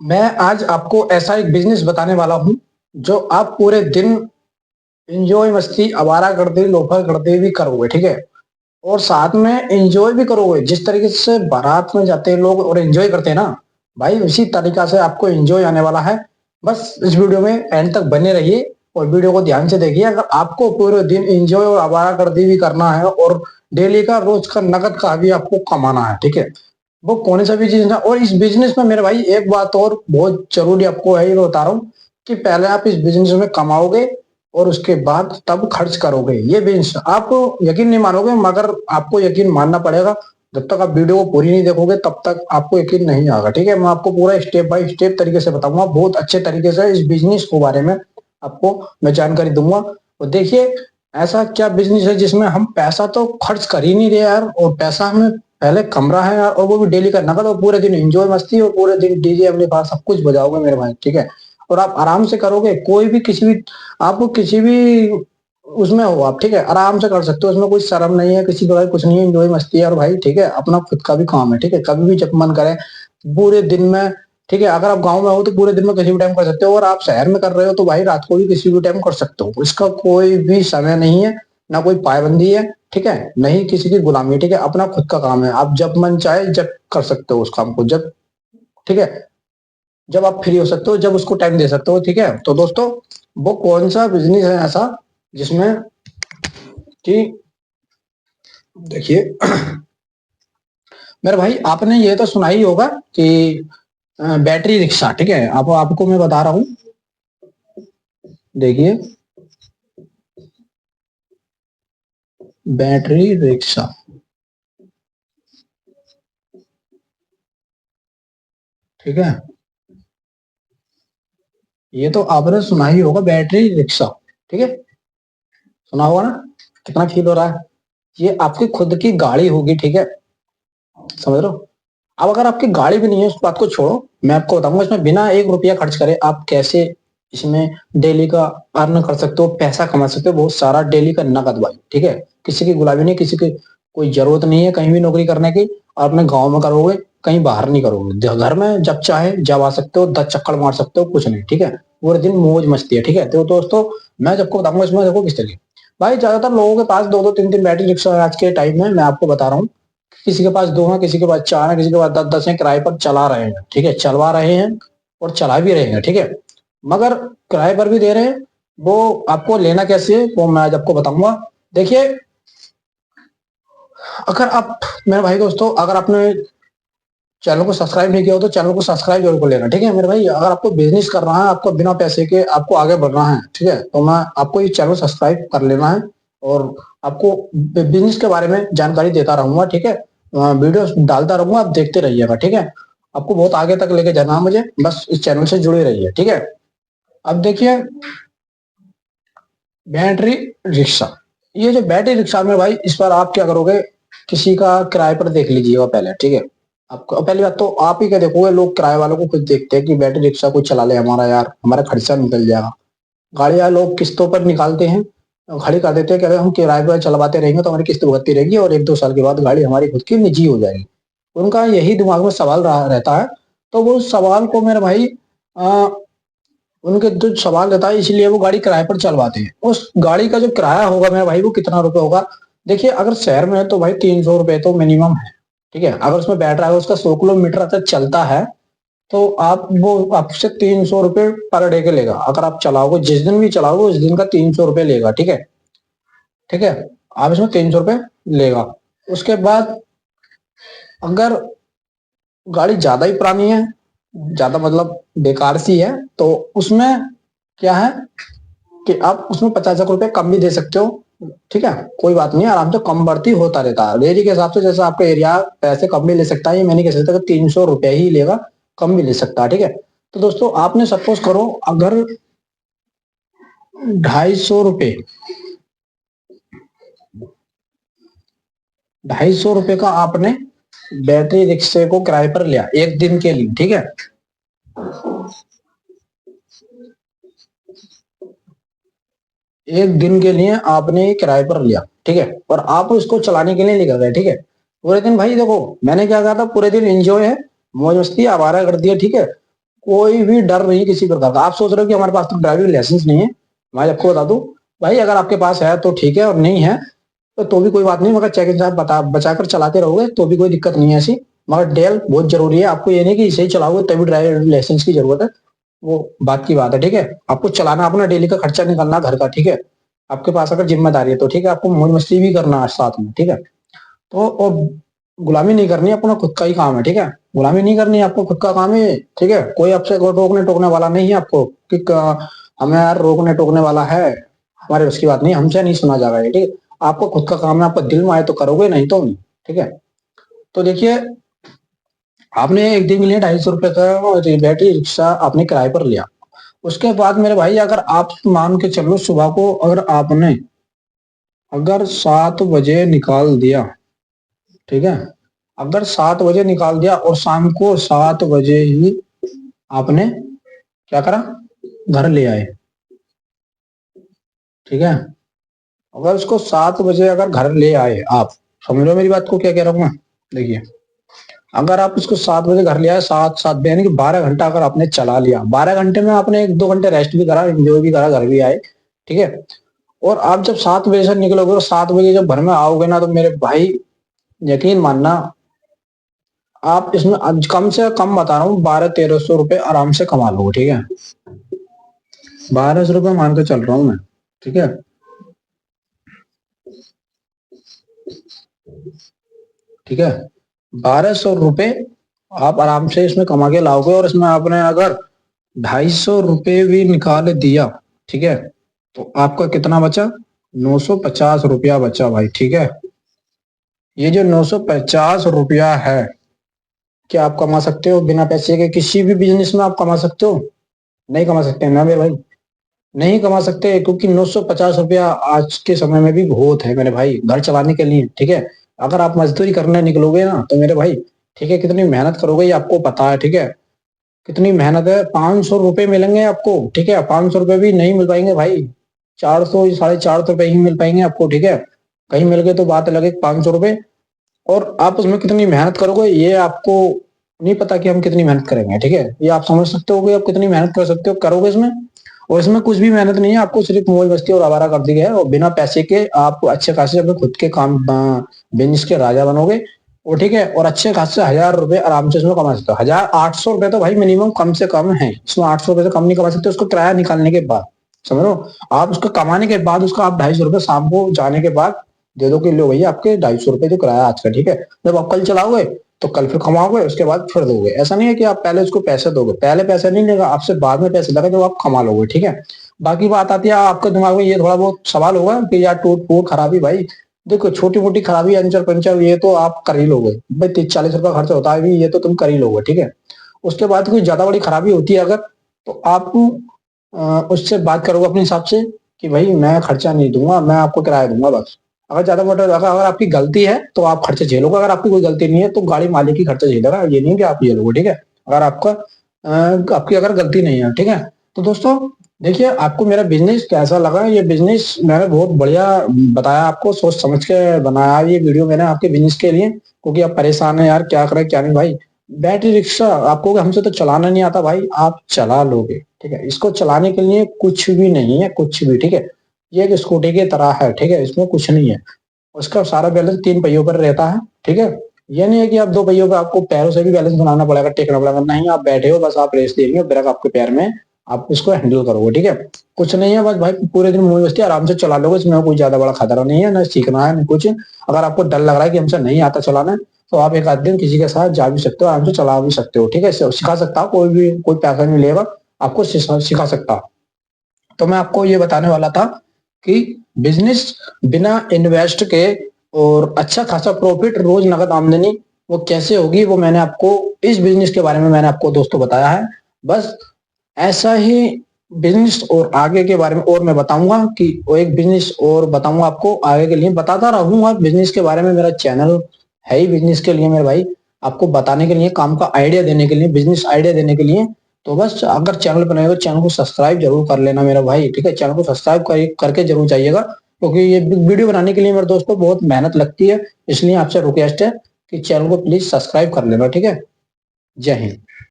मैं आज आपको ऐसा एक बिजनेस बताने वाला हूँ जो आप पूरे दिन एंजॉय मस्ती आवारागर्दी लोफरगर्दी भी करोगे, ठीक है। और साथ में एंजॉय भी करोगे जिस तरीके से बारात में जाते हैं लोग और एंजॉय करते हैं ना भाई, उसी तरीका से आपको एंजॉय आने वाला है। बस इस वीडियो में एंड तक बने रहिए और वीडियो को ध्यान से देखिए। अगर आपको पूरे दिन एंजॉय और आवारागर्दी भी करना है और डेली का रोज का नकद का भी आपको कमाना है, ठीक है, वो कौन सा भी चीज ना। और इस बिजनेस में मेरे भाई एक बात और बहुत जरूरी आपको है, ये मैं बता रहा हूँ कि पहले आप इस बिजनेस में कमाओगे और उसके बाद तब खर्च करोगे। ये बिजनेस आप यकीन नहीं मानोगे, मगर आपको यकीन मानना पड़ेगा। जब तक आप वीडियो को पूरी नहीं देखोगे तब तक आपको यकीन नहीं आएगा, ठीक है। मैं आपको पूरा स्टेप बाय स्टेप तरीके से बताऊंगा, बहुत अच्छे तरीके से इस बिजनेस के बारे में आपको मैं जानकारी दूंगा। और देखिए, ऐसा क्या बिजनेस है जिसमें हम पैसा तो खर्च कर ही नहीं रहे यार, और पैसा हमें पहले कमरा है यार, और वो भी डेली का नकद, और पूरे दिन एंजॉय मस्ती और पूरे दिन डीजे अपने पास सब कुछ बजाओगे मेरे भाई, ठीक है। और आप आराम से करोगे, कोई भी किसी भी आपको किसी भी उसमें हो आप, ठीक है, आराम से कर सकते हो। उसमें कोई शर्म नहीं है, किसी प्रकार कुछ नहीं है, एंजॉय मस्ती है और भाई, ठीक है, अपना खुद का भी काम है, ठीक है। कभी भी जब मन करे पूरे दिन में, ठीक है। अगर आप गांव में हो तो पूरे दिन में किसी भी टाइम कर सकते हो, और आप शहर में कर रहे हो तो भाई रात को भी किसी भी टाइम कर सकते हो। इसका कोई भी समय नहीं है, ना कोई पाबंदी है, ठीक है, नहीं किसी की गुलामी, ठीक है। अपना खुद का काम है, आप जब मन चाहे जब कर सकते हो उस काम को, जब, ठीक है, जब आप फ्री हो सकते हो, जब उसको टाइम दे सकते हो, ठीक है। तो दोस्तों, वो कौन सा बिजनेस है ऐसा जिसमें कि, देखिए मेरे भाई, आपने ये तो सुना ही होगा कि बैटरी रिक्शा, ठीक है। आप आपको मैं बता रहा हूँ, देखिए, बैटरी रिक्शा, ठीक है। ये तो आपने सुना ही होगा, बैटरी रिक्शा, ठीक है, सुना होगा ना। कितना फील हो रहा है, ये आपकी खुद की गाड़ी होगी, ठीक है, समझ रहे हो। अब अगर आपकी गाड़ी भी नहीं है, उस बात को छोड़ो, मैं आपको बताऊंगा इसमें बिना एक रुपया खर्च करे आप कैसे इसमें डेली का अर्न कर सकते हो, पैसा कमा सकते हो, बहुत सारा डेली का नकद भाई, ठीक है। किसी की गुलामी नहीं, किसी की कोई जरूरत नहीं है कहीं भी नौकरी करने की। और अपने गाँव में करोगे, कहीं बाहर नहीं करोगे, घर में जब चाहे जब आ सकते हो, 10 चक्कर मार सकते हो, कुछ नहीं, ठीक है। पूरे दिन मौज मस्ती है, ठीक है। तो दोस्तों, मैं जब को बताऊंगा इसमें, देखो किस तरीके भाई, ज्यादातर लोगों के पास दो दो तीन तीन बैटरी रिक्शा है आज के टाइम में। मैं आपको बता रहा हूँ, किसी के पास दो है, किसी के पास चार है, किसी के पास 10 10 है, किराए पर चला रहे हैं, ठीक है, चलवा रहे हैं और चला भी रहे हैं, ठीक है। मगर किराए पर भी दे रहे हैं, वो आपको लेना कैसे है वो मैं आज आपको बताऊंगा। देखिए, अगर आप, मेरे भाई दोस्तों, अगर आपने चैनल को सब्सक्राइब नहीं किया हो तो चैनल को सब्सक्राइब जरूर कर लेना, ठीक है मेरे भाई। अगर आपको बिजनेस करना है, आपको बिना पैसे के आपको आगे बढ़ना है, ठीक है, तो मैं आपको ये चैनल सब्सक्राइब कर लेना है। और आपको बिजनेस के बारे में जानकारी देता रहूंगा, ठीक है, वीडियो डालता रहूंगा, आप देखते रहिएगा, ठीक है। आपको बहुत आगे तक लेके जाना है मुझे, बस इस चैनल से जुड़े रहिए, ठीक है। अब देखिए, बैटरी रिक्शा, ये जो बैटरी रिक्शा में भाई, इस पर आप क्या करोगे, किसी का किराए पर देख लीजिएगा पहले, ठीक है। आपको पहली बात तो आप ही क्या देखोगे, लोग किराए वालों को खुद देखते हैं कि बैटरी रिक्शा कोई चला ले हमारा, यार हमारा खर्चा निकल जाएगा। गाड़ियां लोग किस्तों पर निकालते हैं, खड़ी कर देते हैं, कहते हैं हम किराए पर चलवाते रहेंगे तो हमारी किस्त भुगतती रहेगी और 1 2 साल के बाद गाड़ी हमारी खुद की निजी हो जाएगी। उनका यही दिमाग में सवाल रहता है। तो वो सवाल को मेरे भाई, उनके जो सवाल रहता है, इसलिए वो गाड़ी किराए पर चलवाते हैं। उस गाड़ी का जो किराया होगा मेरे भाई, वो कितना रुपए होगा। देखिए, अगर शहर में है तो भाई 300 रुपए तो मिनिमम है, ठीक है। अगर उसमें बैटरी है, उसका 100 किलोमीटर तक चलता है, तो आप वो आपसे 300 रुपए पर डे के लेगा। अगर आप चलाओगे, जिस दिन भी चलाओगे उस दिन का 300 रुपए लेगा, ठीक है, ठीक है। आप इसमें 300 रुपए लेगा। उसके बाद अगर गाड़ी ज्यादा ही पुरानी है, ज्यादा मतलब बेकार सी है, तो उसमें क्या है कि आप उसमें 50 रुपए कम भी दे सकते हो, ठीक है। कोई बात नहीं, आराम से कम बढ़ती होता रहता है एरिया के हिसाब से। जैसे आपका एरिया पैसे कम भी ले सकता है, ये मैं नहीं कह सकता कि 300 रुपए ही लेगा, कम भी ले सकता है, ठीक है। तो दोस्तों, आपने सपोज करो, अगर 250 रुपए, 250 रुपए का आपने बैटरी रिक्शे को किराए पर लिया एक दिन के लिए, ठीक है। एक दिन के लिए आपने ये किराए पर लिया, ठीक है, और आप उसको चलाने के लिए निकल गए, ठीक है। पूरे दिन भाई देखो, मैंने क्या कहा था, पूरे दिन एंजॉय है, मौज मस्ती आवारा कर दिया, ठीक है। कोई भी डर नहीं किसी प्रकार का। आप सोच रहे हो कि हमारे पास तो ड्राइविंग लाइसेंस नहीं है, मैं आपको बता दूं भाई, अगर आपके पास है तो ठीक है, और नहीं है तो भी कोई बात नहीं, मगर चेक इन साथ बता बचाकर चलाते रहोगे तो भी कोई दिक्कत नहीं है ऐसी। मगर डेल बहुत जरूरी है आपको, ये नहीं कि इसे ही चलाओगे तभी ड्राइविंग लाइसेंस की जरूरत है, वो बात की बात है, ठीक है। आपको चलाना, अपना डेली का खर्चा निकालना घर का, ठीक है। आपके पास अगर जिम्मेदारी है तो ठीक है, आपको मौज मस्ती भी करना है साथ में, ठीक है। तो और गुलामी नहीं करनी, अपना खुद का ही काम है, ठीक है। गुलामी नहीं करनी है, आपको खुद का काम है, ठीक है। कोई आपसे रोकने टोकने वाला नहीं है आपको कि हमें यार रोकने टोकने वाला है, हमारे बस की बात नहीं, हमसे नहीं सुना जाएगा ये, ठीक है। आपको खुद का काम है, आपको दिल में आए तो करोगे, नहीं तो नहीं, ठीक है। तो देखिए, आपने एक दिन के लिए 250 रुपए का बैटरी रिक्शा आपने किराए पर लिया। उसके बाद मेरे भाई, अगर आप मान के चलो सुबह को अगर आपने अगर 7 बजे निकाल दिया, ठीक है, अगर 7 बजे निकाल दिया और शाम को 7 बजे ही आपने क्या करा, घर ले आए, ठीक है। अगर उसको 7 बजे अगर घर ले आए आप, समझ लो मेरी बात को क्या कह रहा हूँ मैं। देखिए, अगर आप उसको 7 बजे घर ले आए, 7 7 यानी कि 12 घंटा अगर आपने चला लिया, 12 घंटे में आपने 1 2 घंटे रेस्ट भी करा, एंजॉय भी करा, घर भी आए, ठीक है। और आप जब 7 बजे से निकलोगे और 7 बजे जब घर में आओगे ना, तो मेरे भाई यकीन मानना, आप इसमें आज कम से कम बता रहा हूँ 1200 1300 रुपए आराम से कमा लोगे, ठीक है। 1200 रुपए मान के चल रहा हूँ मैं, ठीक है, ठीक है। 1200 रुपए आप आराम से इसमें कमा के लाओगे, और इसमें आपने अगर 250 रुपए भी निकाल दिया, ठीक है, तो आपका कितना बचा, 950 रुपया बचा भाई, ठीक है। ये जो 950 रुपया है, क्या आप कमा सकते हो बिना पैसे के किसी भी बिजनेस में आप कमा सकते हो? नहीं कमा सकते ना मेरे भाई, नहीं कमा सकते, क्योंकि 950 रुपया आज के समय में भी बहुत है मेरे भाई घर चलाने के लिए, ठीक है। अगर आप मजदूरी करने निकलोगे ना तो मेरे भाई, ठीक है, कितनी मेहनत करोगे ये आपको पता है, ठीक है। कितनी मेहनत है, 500 रुपए मिलेंगे आपको, ठीक है, 500 रुपए भी नहीं मिल पाएंगे भाई, 400 450 रुपए ही मिल पाएंगे आपको, ठीक है। कहीं मिल गए तो बात अलग है, 500 रुपए। और आप उसमें कितनी मेहनत करोगे ये आपको नहीं पता कि हम कितनी मेहनत करेंगे, ठीक है। ये आप समझ सकते हो कि आप कितनी मेहनत कर सकते हो, करोगे इसमें। और इसमें कुछ भी मेहनत नहीं है, आपको सिर्फ मौज मस्ती और आवारा कर दी गई है, और बिना पैसे के आप अच्छे खासे अपने खुद के काम बिजनेस के राजा बनोगे, और ठीक है, और अच्छे खासे 1000 रुपए आराम से इसमें कमा सकते हो। 1800 रुपए तो भाई मिनिमम कम से कम है इसमें, 800 रुपए से कम नहीं कमा सकते उसको किराया निकालने के बाद, समझ लो। आप उसको कमाने के बाद उसका आप 250 रुपए शाम को जाने के बाद दे दो कि लो भैया आपके 250 रुपए जो किराया आज का, ठीक है। जब आप कल चलाओगे तो कल फिर कमाओगे, उसके बाद फिर दोगे। ऐसा नहीं है कि आप पहले उसको पैसे दोगे, पहले पैसे नहीं लेगा आपसे, बाद में पैसे लगा जब आप कमा लोगे, ठीक है। बाकी बात आती है आपके दिमाग में ये थोड़ा बहुत सवाल होगा कि यार टूट फूट खराबी, भाई देखो छोटी मोटी खराबी अंचर पंचर ये तो आप कर ही लोगे भाई, 30 40 रुपया खर्चा होता है भी, ये तो तुम कर ही लोगे, ठीक है। उसके बाद कोई ज्यादा बड़ी खराबी होती है अगर, तो आप उससे बात करोगे अपने हिसाब से कि भाई मैं खर्चा नहीं दूंगा, मैं आपको किराया दूंगा बस। अगर ज्यादा मोटा अगर आपकी गलती है तो आप खर्चे झेलोगे, अगर आपकी कोई गलती नहीं है तो गाड़ी मालिक ही खर्चा झेलेगा, ये नहीं कि आप झेलोगे, ठीक है। अगर आपकी अगर गलती नहीं है, ठीक है। तो दोस्तों देखिए, आपको मेरा बिजनेस कैसा लगा, ये बिजनेस मैंने बहुत बढ़िया बताया आपको, सोच समझ के बनाया ये वीडियो मैंने आपके बिजनेस के लिए, क्योंकि आप परेशान है यार क्या करें क्या नहीं भाई। बैटरी रिक्शा आपको हमसे तो चलाना नहीं आता भाई, आप चला लोगे, ठीक है। इसको चलाने के लिए कुछ भी नहीं है, कुछ भी, ठीक है। ये एक स्कूटी की तरह है, ठीक है, इसमें कुछ नहीं है। उसका सारा बैलेंस 3 पहियों पर रहता है, ठीक है। ये नहीं है कि आप 2 पहियों पर आपको पैरों से भी बैलेंस बनाना पड़ेगा, टेकना पड़ेगा, नहीं, आप बैठे हो बस, आप रेस दे रही हो, ब्रेक आपके पैर में, आप उसको हैंडल करोगे, ठीक है। कुछ नहीं है, बस भाई पूरे दिन मौज मस्ती आराम से चला लोगे, इसमें कोई ज्यादा बड़ा खतरा नहीं है, ना सीखना है ना कुछ। अगर आपको डर लग रहा है कि हमसे नहीं आता चलाना, तो आप एक आध दिन किसी के साथ जा भी सकते हो, आराम से चला भी सकते हो, ठीक है। सिखा सकता हूँ, कोई भी कोई पैसा नहीं लेगा, आपको सिखा सकता। तो मैं आपको ये बताने वाला था कि बिजनेस बिना इन्वेस्ट के और अच्छा खासा प्रॉफिट रोज नगद आमदनी वो कैसे होगी, वो मैंने आपको इस बिजनेस के बारे में मैंने आपको दोस्तों बताया है। बस ऐसा ही बिजनेस और आगे के बारे में और मैं बताऊंगा कि वो एक बिजनेस और बताऊंगा आपको, आगे के लिए बताता रहूंगा बिजनेस के बारे में, मेरा चैनल है ही बिजनेस के लिए मेरे भाई, आपको बताने के लिए, काम का आइडिया देने के लिए, बिजनेस आइडिया देने के लिए। तो बस अगर चैनल पर नए हो चैनल को सब्सक्राइब जरूर कर लेना मेरा भाई, ठीक है। चैनल को सब्सक्राइब करके जरूर जाइएगा, क्योंकि ये वीडियो बनाने के लिए मेरे दोस्तों बहुत मेहनत लगती है, इसलिए आपसे रिक्वेस्ट है कि चैनल को प्लीज सब्सक्राइब कर लेना, ठीक है। जय हिंद।